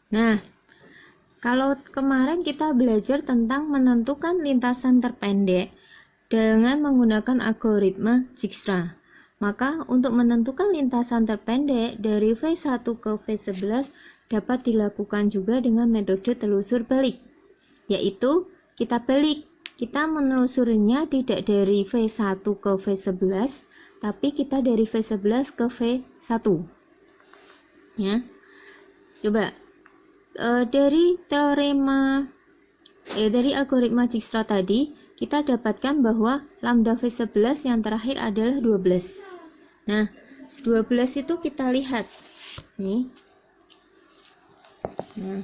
Nah, kalau kemarin kita belajar tentang menentukan lintasan terpendek dengan menggunakan algoritma Dijkstra. Maka untuk menentukan lintasan terpendek dari V1 ke V11 dapat dilakukan juga dengan metode telusur balik, yaitu kita balik. Kita menelusurinya tidak dari V1 ke V11, tapi kita dari V11 ke V1. Ya. Coba dari dari algoritma Dijkstra tadi, kita dapatkan bahwa lambda V11 yang terakhir adalah 12. Nah, 12 itu kita lihat nih. Nah,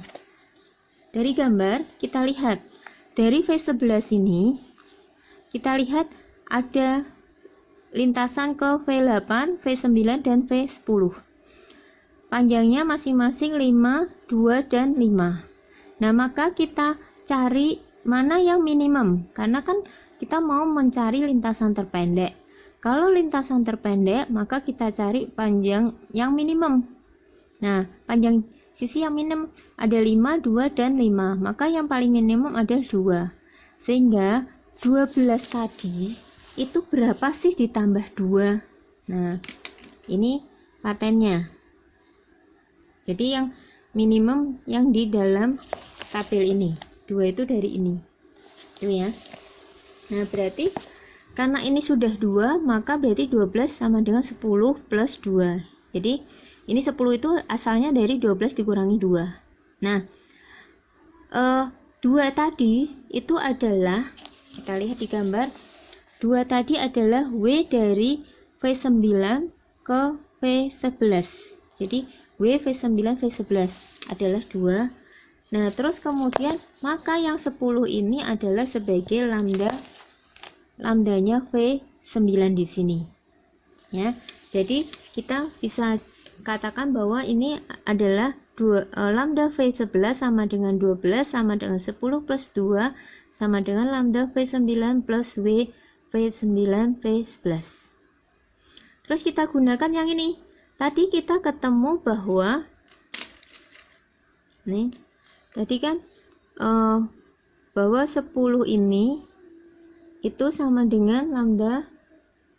dari gambar kita lihat dari V11 ini kita lihat ada lintasan ke V8, V9 dan V10. Panjangnya masing-masing 5, 2 dan 5. Nah, maka kita cari mana yang minimum, karena kan kita mau mencari lintasan terpendek. Kalau lintasan terpendek, maka kita cari panjang yang minimum. Nah, panjang sisi yang minimum ada 5, 2 dan 5. Maka yang paling minimum ada 2. Sehingga 12 tadi itu berapa sih ditambah 2? Nah, ini patennya. Jadi yang minimum yang di dalam tabel ini, 2 itu dari ini. Itu ya. Nah, berarti karena ini sudah 2, maka berarti 12 sama dengan 10 plus 2. Jadi ini 10 itu asalnya dari 12 dikurangi 2. Nah, 2 tadi itu adalah, kita lihat di gambar, 2 tadi adalah W dari V9 ke V11. Jadi W, V9, V11 adalah 2. Nah, terus kemudian maka yang 10 ini adalah sebagai lambdanya V9 di sini. Ya. Jadi kita bisa katakan bahwa ini adalah lambda V11 sama dengan 12 sama dengan 10 plus 2 sama dengan lambda V9 plus W V9 V11. Terus kita gunakan yang ini. Tadi kita ketemu bahwa nih, tadi kan bahwa 10 ini itu sama dengan lambda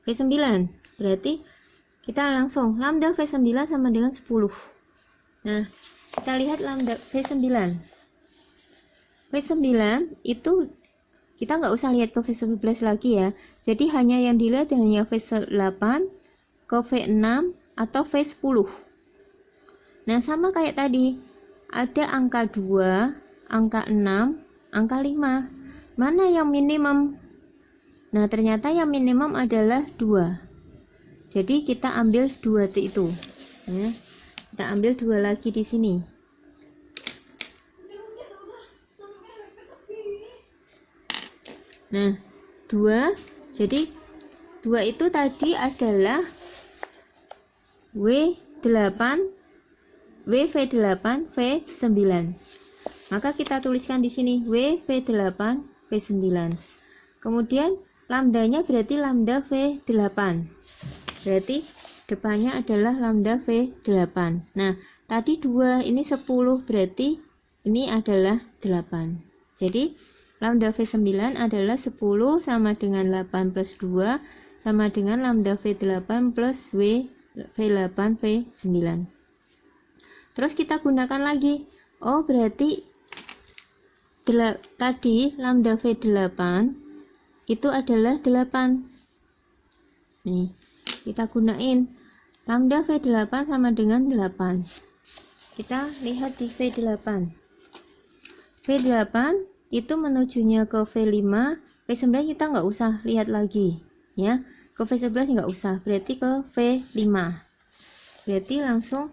V9. Berarti kita langsung lambda V9 sama dengan 10. Nah, kita lihat lambda V9. V9 itu kita nggak usah lihat ke V11 lagi ya. Jadi hanya yang dilihat hanya V8 ke V6 atau V10. Nah, sama kayak tadi, ada angka 2, angka 6, angka 5. Mana yang minimum? Nah, ternyata yang minimum adalah 2. Jadi kita ambil 2 itu. Ya. Kita ambil 2 lagi di sini. Nah, 2. Jadi 2 itu tadi adalah W8, WV8, V9. Maka kita tuliskan di sini WV8, V9. Kemudian lambdanya berarti lambda V8. Berarti depannya adalah lambda V8. Nah, tadi 2, ini 10, berarti ini adalah 8. Jadi lambda V9 adalah 10 sama dengan 8 plus 2 sama dengan lambda V8 plus V8 V9. Terus kita gunakan lagi. Oh, berarti tadi lambda V8 itu adalah 8. Nih, kita gunain lambda V8 sama dengan 8. Kita lihat di V8. V8 itu menujunya ke V5, V9 kita nggak usah lihat lagi ya. Ke V11 nggak usah, berarti ke V5. Berarti langsung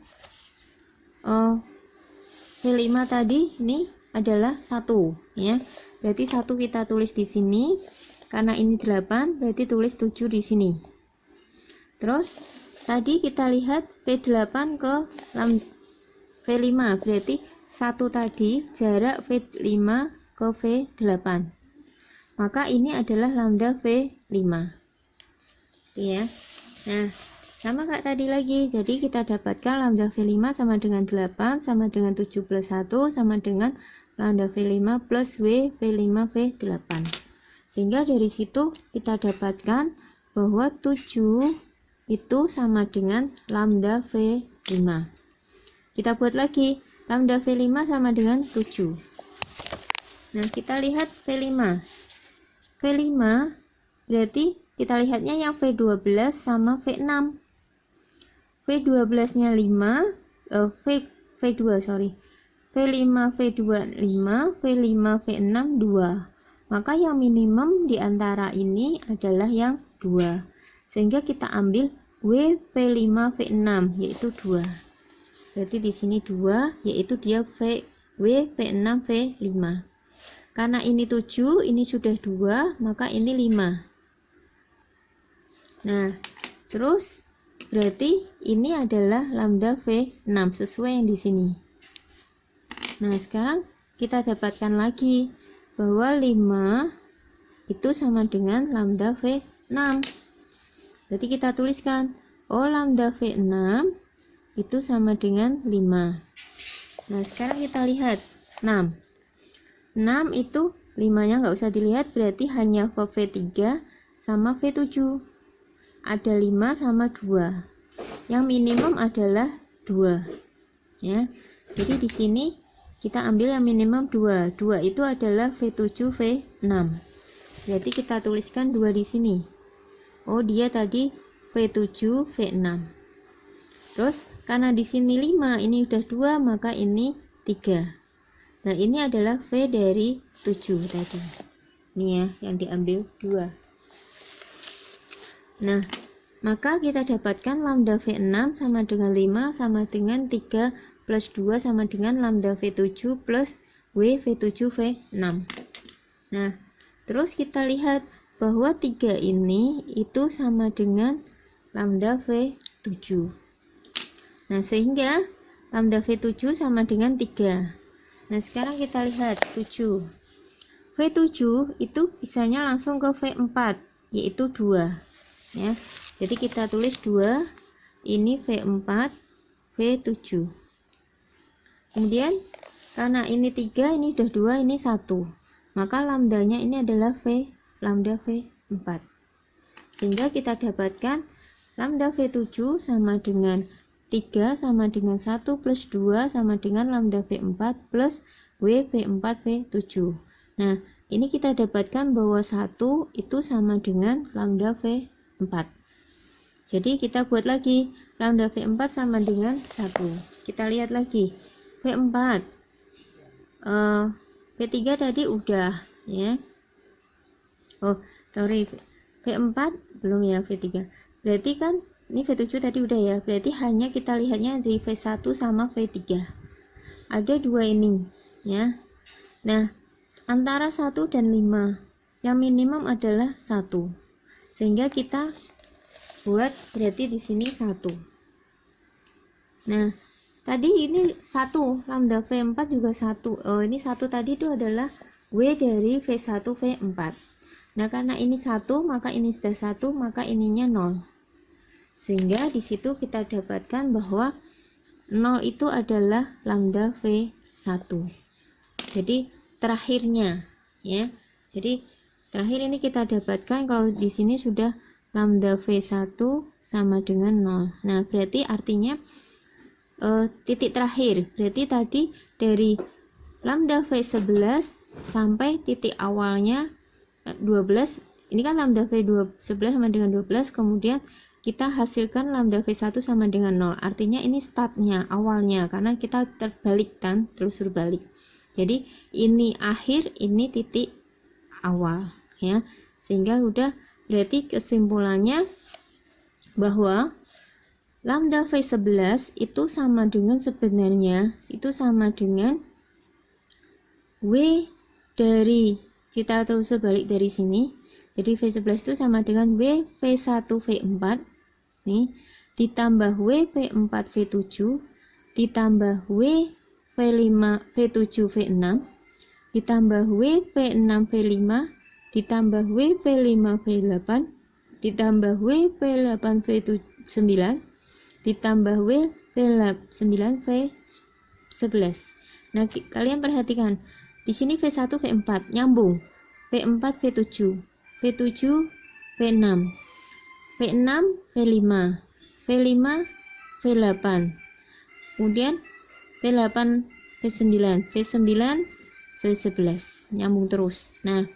V5 tadi ini adalah 1 ya. Berarti 1 kita tulis di sini. Karena ini 8, berarti tulis 7 di sini. Terus tadi kita lihat V8 ke V5, berarti 1 tadi jarak V5 ke V8. Maka ini adalah lambda V5. Ya. Nah, Sama kayak tadi lagi, jadi kita dapatkan lambda V5 sama dengan 8 sama dengan 7 plus 1 sama dengan lambda V5 plus W V5 V8. Sehingga dari situ kita dapatkan bahwa 7 itu sama dengan lambda V5. Kita buat lagi, lambda V5 sama dengan 7. Nah, kita lihat V5. V5 berarti kita lihatnya yang V12 sama V6. V12 nya 5, V2 sorry, V5 V2 5, V5 V6 2. Maka yang minimum di antara ini adalah yang 2. Sehingga kita ambil W V5 V6 yaitu 2. Berarti di sini 2 yaitu dia W V6 V5. Karena ini 7, ini sudah 2, maka ini 5. Nah, terus berarti ini adalah lambda V6 sesuai yang di sini. Nah, sekarang kita dapatkan lagi bahwa 5 itu sama dengan lambda V6. Berarti kita tuliskan, oh lambda V6 itu sama dengan 5. Nah, sekarang kita lihat 6. 6 itu 5-nya nggak usah dilihat, berarti hanya V3 sama V7. Ada 5 sama 2. Yang minimum adalah 2. Ya. Jadi di sini kita ambil yang minimum 2. 2 itu adalah V7 V6. Berarti kita tuliskan 2 di sini. Oh, dia tadi V7 V6. Terus karena di sini 5, ini udah 2, maka ini 3. Nah, ini adalah V dari 7 tadi. Ini ya yang diambil 2. Nah, maka kita dapatkan lambda V6 sama dengan 5 sama dengan 3 plus 2 sama dengan lambda V7 plus W V7 V6. Nah, terus kita lihat bahwa 3 ini itu sama dengan lambda V7. Nah, sehingga lambda V7 sama dengan 3. Nah, sekarang kita lihat 7. V7 itu bisanya langsung ke V4, yaitu 2. Ya, jadi kita tulis 2, ini V4, V7. Kemudian karena ini 3, ini udah 2, ini 1, maka lambdanya ini adalah lambda V4. Sehingga kita dapatkan lambda V7 sama dengan 3 sama dengan 1 plus 2 sama dengan lambda V4 plus W V4 V7. Nah, ini kita dapatkan bahwa 1 itu sama dengan lambda V4. Jadi kita buat lagi, lambda V4 sama dengan 1. Kita lihat lagi, V4, V3 tadi udah ya. Oh sorry, V4 belum ya, V3. Berarti kan ini V7 tadi udah ya, berarti hanya kita lihatnya dari V1 sama V3. Ada 2 ini ya. Nah, antara 1 dan 5 yang minimum adalah 1. Sehingga kita buat berarti di sini 1. Nah, tadi ini 1, lambda V4 juga 1. Oh, ini 1 tadi itu adalah W dari V1 V4. Nah, karena ini 1, maka ini sudah 1, maka ininya 0. Sehingga di situ kita dapatkan bahwa 0 itu adalah lambda V1. Jadi terakhirnya ya. Jadi terakhir ini kita dapatkan kalau di sini sudah lambda V1 sama dengan 0. Nah, berarti artinya titik terakhir. Berarti tadi dari lambda V11 sampai titik awalnya 12. Ini kan lambda V11 sama dengan 12, kemudian kita hasilkan lambda V1 sama dengan 0. Artinya ini startnya, awalnya, karena kita terbalik kan, terus berbalik. Jadi ini akhir, ini titik awal ya. Sehingga udah berarti kesimpulannya bahwa lambda V11 itu sama dengan sebenarnya itu sama dengan W dari, kita terus balik dari sini. Jadi V11 itu sama dengan W V1 V4 nih ditambah W V4 V7 ditambah W V5 V7 V6 ditambah W V6 V5 ditambah W V5 V8 ditambah W V8 V7 ditambah V9 V11. Nah, kalian perhatikan di sini V1 V4 nyambung, V4 V7, V7 V6, V6 V5, V5 V8, kemudian V8 V9, V9 V11, nyambung terus. Nah,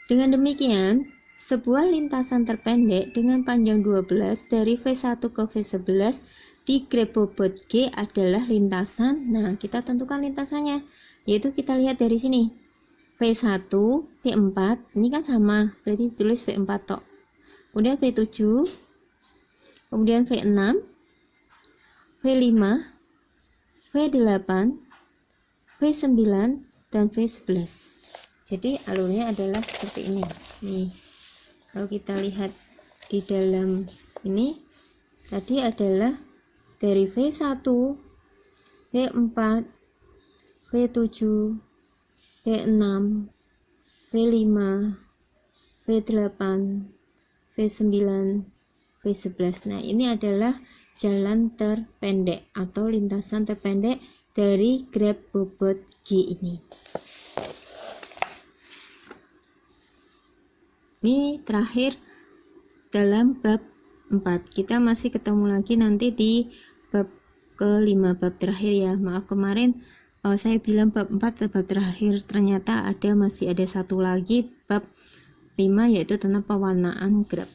dengan demikian, sebuah lintasan terpendek dengan panjang 12 dari V1 ke V11 di grab bobot G adalah lintasan. Nah, kita tentukan lintasannya, yaitu kita lihat dari sini. V1, V4, ini kan sama, berarti tulis V4 tok. Kemudian V7, kemudian V6, V5, V8, V9, dan V11. Jadi alurnya adalah seperti ini. Nih, kalau kita lihat di dalam ini, tadi adalah dari V1, V4, V7, V6, V5, V8, V9, V11. Nah, ini adalah jalan terpendek atau lintasan terpendek dari grab bobot G ini. Ini terakhir dalam bab 4. Kita masih ketemu lagi nanti di bab ke-5, bab terakhir ya. Maaf kemarin saya bilang bab 4 bab terakhir, ternyata masih ada satu lagi bab 5, yaitu tentang pewarnaan grab.